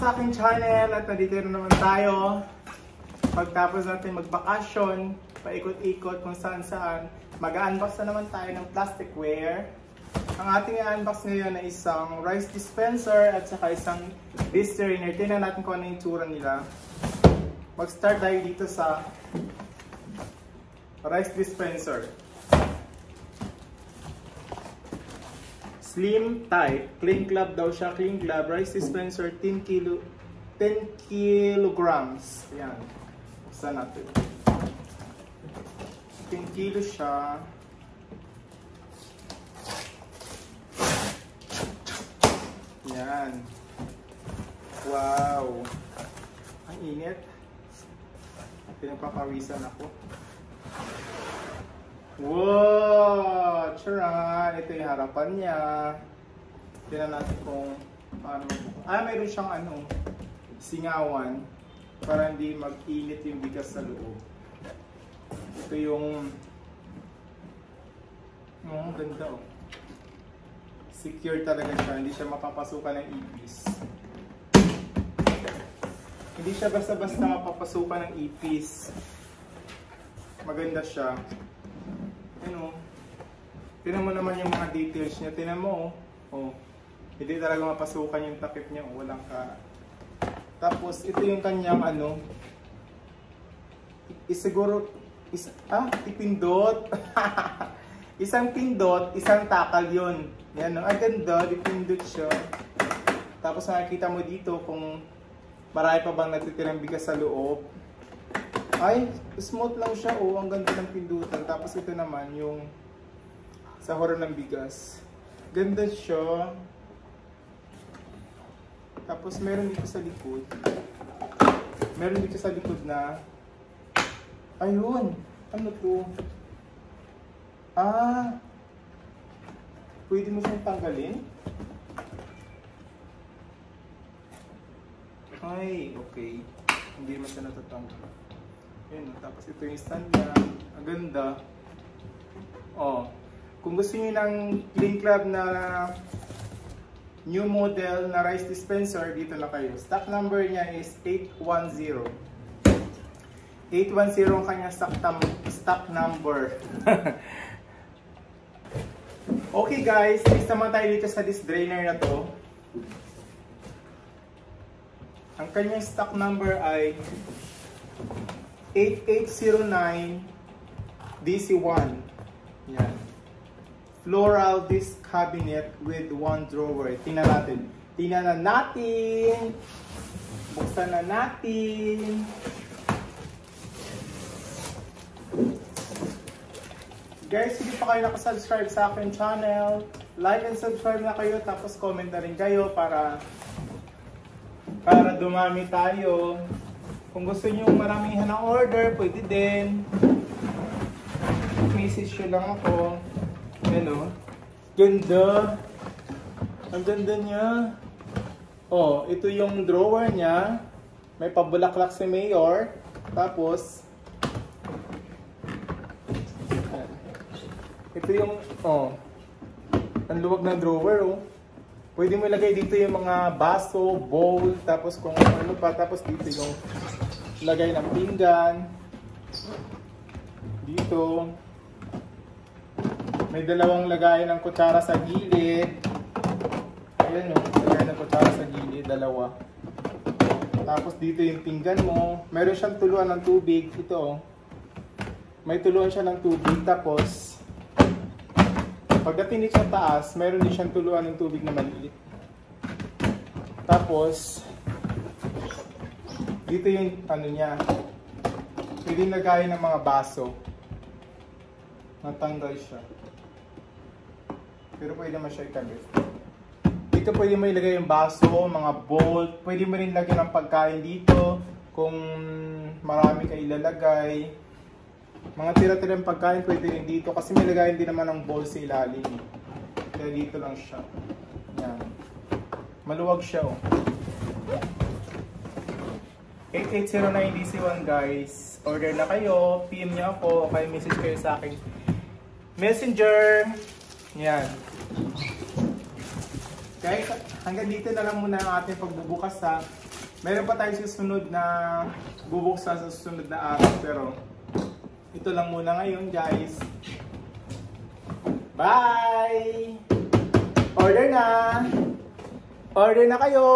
sa aking channel at nandito na naman tayo. Pagtapos natin magbakasyon, paikot-ikot kung saan-saan, mag-unbox na naman tayo ng plasticware. Ang ating i-unbox ngayon ay isang rice dispenser at saka isang dish strainer. Tingnan natin kung ano yung tsura nila. Mag-start tayo dito sa rice dispenser. Slim type, clean club daw siya, clean club, rice dispenser, 10 kilograms. Ayan, buksan natin. 10 kilo siya. Ayan. Wow. Ang init. Pinagpapawisan ako. Wow! Charan! Ito yung harapan niya. Tignan natin kung paano. Mayroon siyang singawan para hindi mag-init yung bigas sa loob. Ito yung ganda. Secure talaga siya. Hindi siya mapapasukan ng ipis. Hindi siya basta-basta mapapasukan ng ipis. Maganda siya. Tingnan mo naman yung mga details niya. Tingnan mo, hindi talaga mapasukan yung takip niya. Walang ka. Tapos, ito yung kanyang ipindot. Isang pindot, isang takal yun. Yan, ang ganda, dipindot siya. Tapos, makikita mo dito kung marami pa bang natitirang bigas sa loob. Ay, smooth lang siya. Ang ganda ng pindutan. Tapos, ito naman yung sahuran ng bigas. Ganda siya. Tapos meron dito sa likod. Meron dito sa likod na ayun. Ano to? Pwede mo siyang tanggalin? Ay, okay. Hindi mo siya natatanggal. Ayun, tapos ito yung stand niya. Ang ganda. Kung gusto niyo ng Clean Club na new model na rice dispenser, dito na kayo. Stock number niya is 810. 810 ang kanyang stock number. Okay guys, next naman tayo dito sa dish drainer na to. Ang kanyang stock number ay 8809 DC1. Yan. Floral disc cabinet with one drawer. Tingnan natin. Tingnan na natin. Buksan na natin. Guys, hindi pa kayo nakasubscribe sa akin channel, like and subscribe na kayo. Tapos comment na rin kayo para dumami tayo. Kung gusto nyo maramihan ng order, pwede din. Message nyo lang ako. Ganda. Ang ganda niya. Ito yung drawer niya. May pabulaklak si Mayor. Tapos, ito yung, ang luwag ng drawer, Pwede mo ilagay dito yung mga baso, bowl, tapos kung ano pa. Tapos dito yung lagay ng pinggan. Dito. May dalawang lagayan ng kutsara sa gilid. Ayan lagayan ng kutsara sa gilid, dalawa. Tapos dito yung pinggan mo. Meron siyang tuluan ng tubig. Ito may tuluan siya ng tubig. Tapos pagdating dito sa taas, meron din siyang tuluan ng tubig na maliit. Tapos dito yung niya. Pwede lagayan ng mga baso. Natanggal siya. Pero pwede naman siya ikabit. Dito pwede mo ilagay yung baso, mga bowl. Pwede mo rin lagyan ng pagkain dito. Kung marami ka ilalagay. Mga tira-tirang pagkain pwede rin dito. Kasi may lagayan din naman ng bowl sa ilalim. Kaya dito lang siya. Yan. Maluwag siya 8809 DC1 guys. Order na kayo. PM niyo ako. Okay, message kayo sa akin Messenger. Yan. Guys, hanggang dito na lang muna ang ating pagbubukas ha. Meron pa tayo susunod na bubuksan sa susunod na araw, pero ito lang muna ngayon, guys. Bye! Order na! Order na kayo!